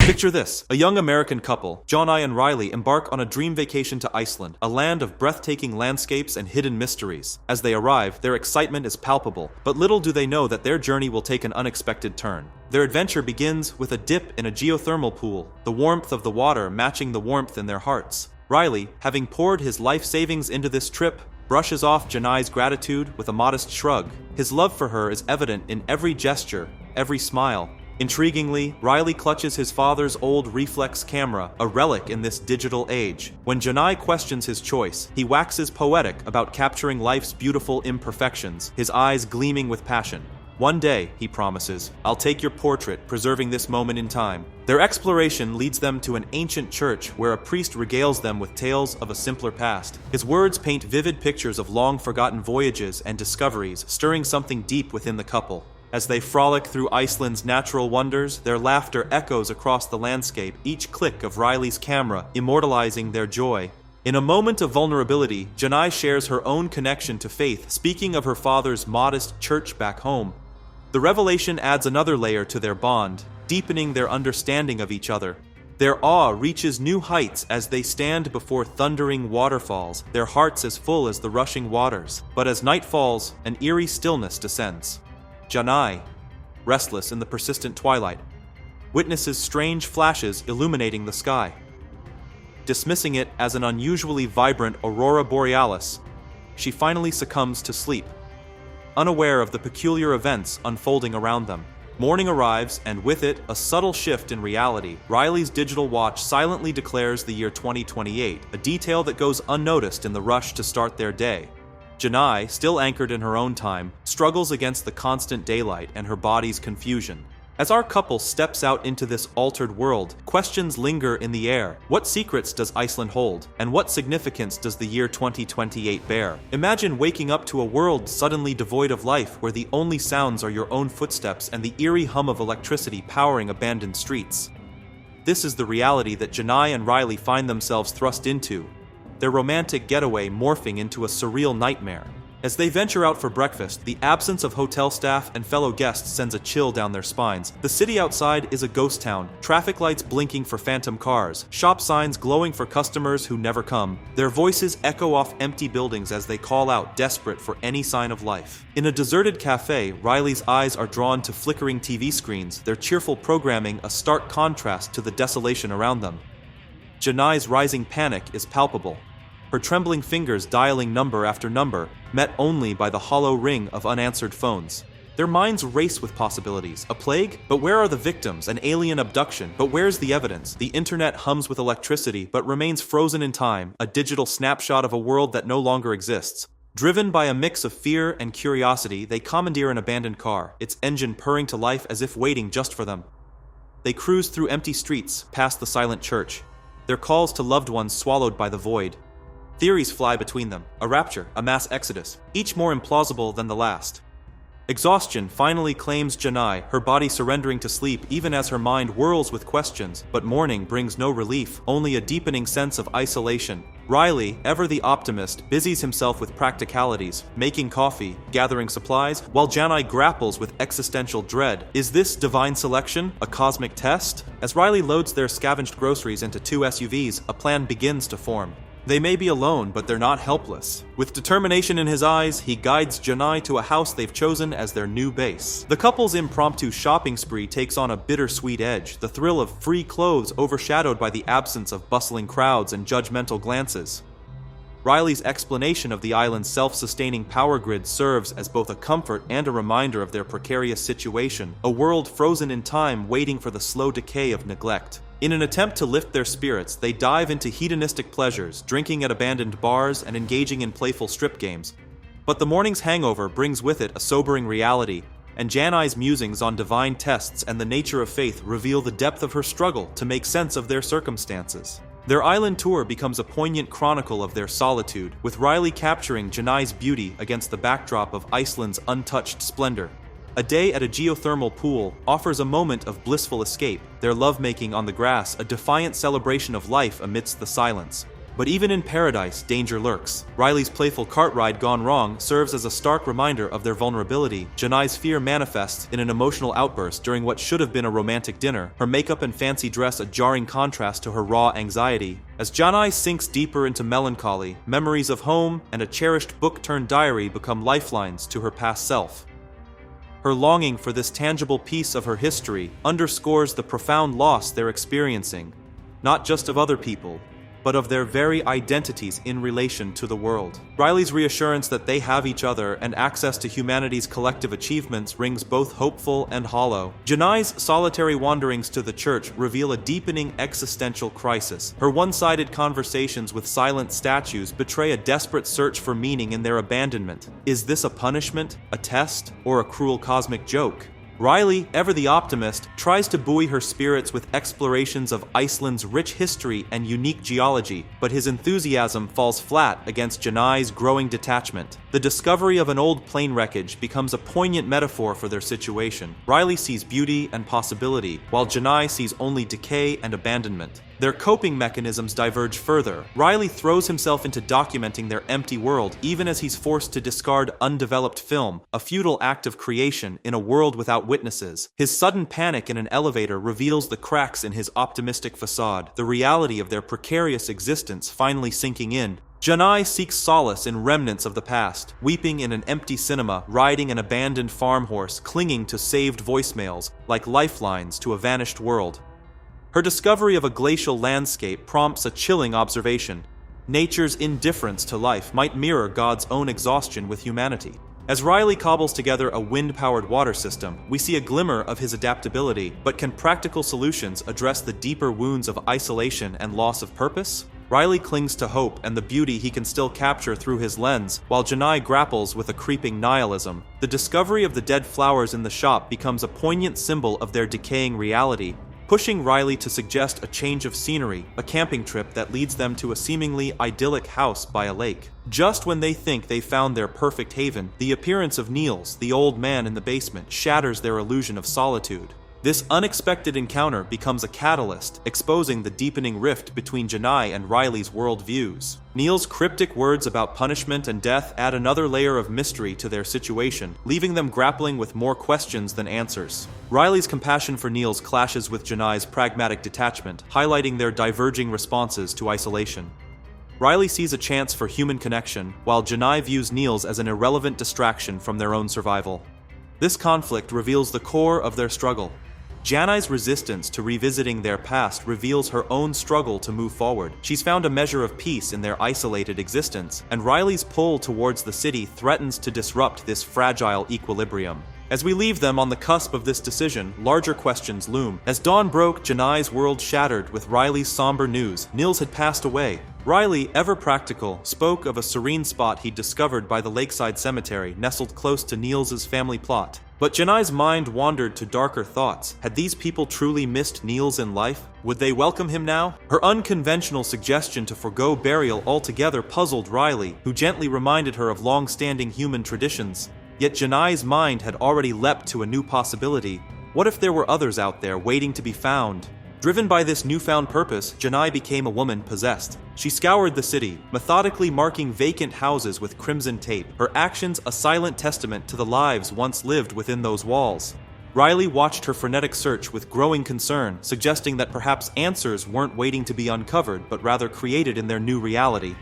Picture this. A young American couple, Janai and Riley, embark on a dream vacation to Iceland, a land of breathtaking landscapes and hidden mysteries. As they arrive, their excitement is palpable, but little do they know that their journey will take an unexpected turn. Their adventure begins with a dip in a geothermal pool, the warmth of the water matching the warmth in their hearts. Riley, having poured his life savings into this trip, brushes off Janai's gratitude with a modest shrug. His love for her is evident in every gesture, every smile. Intriguingly, Riley clutches his father's old reflex camera, a relic in this digital age. When Janai questions his choice, he waxes poetic about capturing life's beautiful imperfections, his eyes gleaming with passion. One day, he promises, I'll take your portrait, preserving this moment in time. Their exploration leads them to an ancient church where a priest regales them with tales of a simpler past. His words paint vivid pictures of long-forgotten voyages and discoveries, stirring something deep within the couple. As they frolic through Iceland's natural wonders, their laughter echoes across the landscape, each click of Riley's camera immortalizing their joy. In a moment of vulnerability, Janai shares her own connection to faith, speaking of her father's modest church back home. The revelation adds another layer to their bond, deepening their understanding of each other. Their awe reaches new heights as they stand before thundering waterfalls, their hearts as full as the rushing waters. But as night falls, an eerie stillness descends. Janai, restless in the persistent twilight, witnesses strange flashes illuminating the sky. Dismissing it as an unusually vibrant aurora borealis, she finally succumbs to sleep, unaware of the peculiar events unfolding around them. Morning arrives, and with it, a subtle shift in reality. Riley's digital watch silently declares the year 2028, a detail that goes unnoticed in the rush to start their day. Janai, still anchored in her own time, struggles against the constant daylight and her body's confusion. As our couple steps out into this altered world, questions linger in the air. What secrets does Iceland hold? And what significance does the year 2028 bear? Imagine waking up to a world suddenly devoid of life, where the only sounds are your own footsteps and the eerie hum of electricity powering abandoned streets. This is the reality that Janai and Riley find themselves thrust into, their romantic getaway morphing into a surreal nightmare. As they venture out for breakfast, the absence of hotel staff and fellow guests sends a chill down their spines. The city outside is a ghost town, traffic lights blinking for phantom cars, shop signs glowing for customers who never come. Their voices echo off empty buildings as they call out, desperate for any sign of life. In a deserted cafe, Riley's eyes are drawn to flickering TV screens, their cheerful programming a stark contrast to the desolation around them. Janai's rising panic is palpable, her trembling fingers dialing number after number, met only by the hollow ring of unanswered phones. Their minds race with possibilities. A plague? But where are the victims? An alien abduction? But where's the evidence? The internet hums with electricity, but remains frozen in time, a digital snapshot of a world that no longer exists. Driven by a mix of fear and curiosity, they commandeer an abandoned car, its engine purring to life as if waiting just for them. They cruise through empty streets, past the silent church, their calls to loved ones swallowed by the void. Theories fly between them, a rapture, a mass exodus, each more implausible than the last. Exhaustion finally claims Janai, her body surrendering to sleep even as her mind whirls with questions, but morning brings no relief, only a deepening sense of isolation. Riley, ever the optimist, busies himself with practicalities, making coffee, gathering supplies, while Janai grapples with existential dread. Is this divine selection, a cosmic test? As Riley loads their scavenged groceries into 2 SUVs, a plan begins to form. They may be alone, but they're not helpless. With determination in his eyes, he guides Janai to a house they've chosen as their new base. The couple's impromptu shopping spree takes on a bittersweet edge, the thrill of free clothes overshadowed by the absence of bustling crowds and judgmental glances. Riley's explanation of the island's self-sustaining power grid serves as both a comfort and a reminder of their precarious situation, a world frozen in time waiting for the slow decay of neglect. In an attempt to lift their spirits, they dive into hedonistic pleasures, drinking at abandoned bars and engaging in playful strip games. But the morning's hangover brings with it a sobering reality, and Janai's musings on divine tests and the nature of faith reveal the depth of her struggle to make sense of their circumstances. Their island tour becomes a poignant chronicle of their solitude, with Riley capturing Janai's beauty against the backdrop of Iceland's untouched splendor. A day at a geothermal pool offers a moment of blissful escape, their lovemaking on the grass a defiant celebration of life amidst the silence. But even in paradise, danger lurks. Riley's playful cart ride gone wrong serves as a stark reminder of their vulnerability. Janai's fear manifests in an emotional outburst during what should have been a romantic dinner, her makeup and fancy dress a jarring contrast to her raw anxiety. As Janai sinks deeper into melancholy, memories of home and a cherished book-turned-diary become lifelines to her past self. Her longing for this tangible piece of her history underscores the profound loss they're experiencing, not just of other people, but of their very identities in relation to the world. Riley's reassurance that they have each other and access to humanity's collective achievements rings both hopeful and hollow. Janai's solitary wanderings to the church reveal a deepening existential crisis. Her one-sided conversations with silent statues betray a desperate search for meaning in their abandonment. Is this a punishment, a test, or a cruel cosmic joke? Riley, ever the optimist, tries to buoy her spirits with explorations of Iceland's rich history and unique geology, but his enthusiasm falls flat against Janai's growing detachment. The discovery of an old plane wreckage becomes a poignant metaphor for their situation. Riley sees beauty and possibility, while Janai sees only decay and abandonment. Their coping mechanisms diverge further. Riley throws himself into documenting their empty world, even as he's forced to discard undeveloped film, a futile act of creation in a world without witnesses. His sudden panic in an elevator reveals the cracks in his optimistic facade, the reality of their precarious existence finally sinking in. Janai seeks solace in remnants of the past, weeping in an empty cinema, riding an abandoned farm horse, clinging to saved voicemails, like lifelines to a vanished world. Her discovery of a glacial landscape prompts a chilling observation. Nature's indifference to life might mirror God's own exhaustion with humanity. As Riley cobbles together a wind-powered water system, we see a glimmer of his adaptability, but can practical solutions address the deeper wounds of isolation and loss of purpose? Riley clings to hope and the beauty he can still capture through his lens, while Janai grapples with a creeping nihilism. The discovery of the dead flowers in the shop becomes a poignant symbol of their decaying reality, pushing Riley to suggest a change of scenery, a camping trip that leads them to a seemingly idyllic house by a lake. Just when they think they found their perfect haven, the appearance of Nils, the old man in the basement, shatters their illusion of solitude. This unexpected encounter becomes a catalyst, exposing the deepening rift between Janai and Riley's worldviews. Nils' cryptic words about punishment and death add another layer of mystery to their situation, leaving them grappling with more questions than answers. Riley's compassion for Nils clashes with Janai's pragmatic detachment, highlighting their diverging responses to isolation. Riley sees a chance for human connection, while Janai views Nils as an irrelevant distraction from their own survival. This conflict reveals the core of their struggle. Janai's resistance to revisiting their past reveals her own struggle to move forward. She's found a measure of peace in their isolated existence, and Riley's pull towards the city threatens to disrupt this fragile equilibrium. As we leave them on the cusp of this decision, larger questions loom. As dawn broke, Janai's world shattered with Riley's somber news. Nils had passed away. Riley, ever practical, spoke of a serene spot he'd discovered by the lakeside cemetery, nestled close to Nils's family plot. But Janai's mind wandered to darker thoughts. Had these people truly missed Nils in life? Would they welcome him now? Her unconventional suggestion to forgo burial altogether puzzled Riley, who gently reminded her of long-standing human traditions. Yet Janai's mind had already leapt to a new possibility. What if there were others out there waiting to be found? Driven by this newfound purpose, Janai became a woman possessed. She scoured the city, methodically marking vacant houses with crimson tape, her actions a silent testament to the lives once lived within those walls. Riley watched her frenetic search with growing concern, suggesting that perhaps answers weren't waiting to be uncovered, but rather created in their new reality.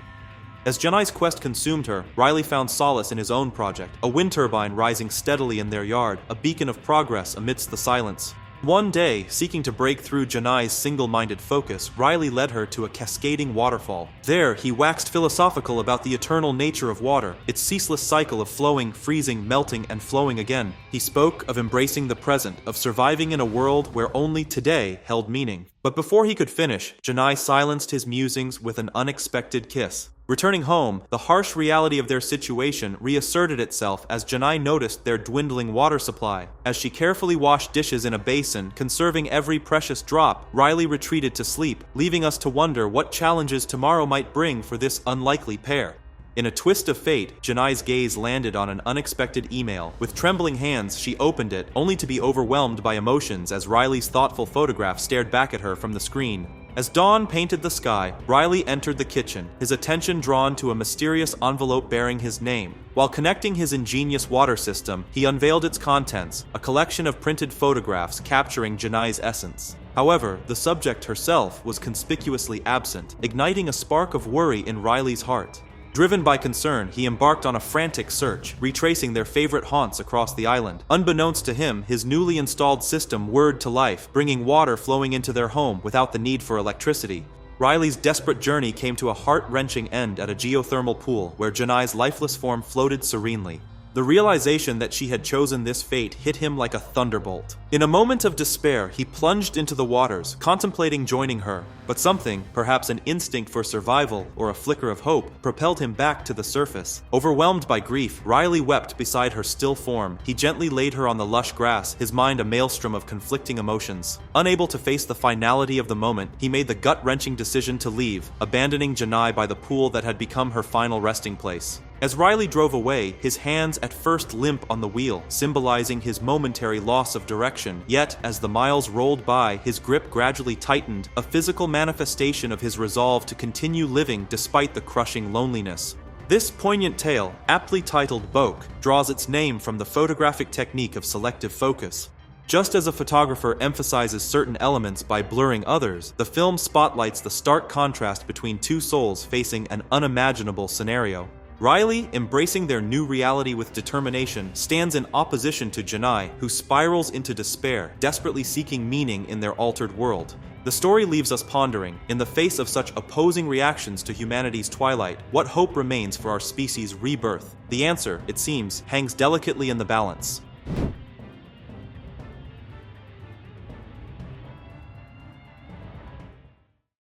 As Janai's quest consumed her, Riley found solace in his own project, a wind turbine rising steadily in their yard, a beacon of progress amidst the silence. One day, seeking to break through Janai's single-minded focus, Riley led her to a cascading waterfall. There, he waxed philosophical about the eternal nature of water, its ceaseless cycle of flowing, freezing, melting, and flowing again. He spoke of embracing the present, of surviving in a world where only today held meaning. But before he could finish, Janai silenced his musings with an unexpected kiss. Returning home, the harsh reality of their situation reasserted itself as Janai noticed their dwindling water supply. As she carefully washed dishes in a basin, conserving every precious drop, Riley retreated to sleep, leaving us to wonder what challenges tomorrow might bring for this unlikely pair. In a twist of fate, Janai's gaze landed on an unexpected email. With trembling hands, she opened it, only to be overwhelmed by emotions as Riley's thoughtful photograph stared back at her from the screen. As dawn painted the sky, Riley entered the kitchen, his attention drawn to a mysterious envelope bearing his name. While connecting his ingenious water system, he unveiled its contents, a collection of printed photographs capturing Janai's essence. However, the subject herself was conspicuously absent, igniting a spark of worry in Riley's heart. Driven by concern, he embarked on a frantic search, retracing their favorite haunts across the island. Unbeknownst to him, his newly installed system whirred to life, bringing water flowing into their home without the need for electricity. Riley's desperate journey came to a heart-wrenching end at a geothermal pool where Janai's lifeless form floated serenely. The realization that she had chosen this fate hit him like a thunderbolt. In a moment of despair, he plunged into the waters, contemplating joining her. But something, perhaps an instinct for survival or a flicker of hope, propelled him back to the surface. Overwhelmed by grief, Riley wept beside her still form. He gently laid her on the lush grass, his mind a maelstrom of conflicting emotions. Unable to face the finality of the moment, he made the gut-wrenching decision to leave, abandoning Janai by the pool that had become her final resting place. As Riley drove away, his hands at first limp on the wheel, symbolizing his momentary loss of direction. Yet, as the miles rolled by, his grip gradually tightened, a physical manifestation of his resolve to continue living despite the crushing loneliness. This poignant tale, aptly titled Bokeh, draws its name from the photographic technique of selective focus. Just as a photographer emphasizes certain elements by blurring others, the film spotlights the stark contrast between two souls facing an unimaginable scenario. Riley, embracing their new reality with determination, stands in opposition to Janai, who spirals into despair, desperately seeking meaning in their altered world. The story leaves us pondering, in the face of such opposing reactions to humanity's twilight, what hope remains for our species' rebirth? The answer, it seems, hangs delicately in the balance.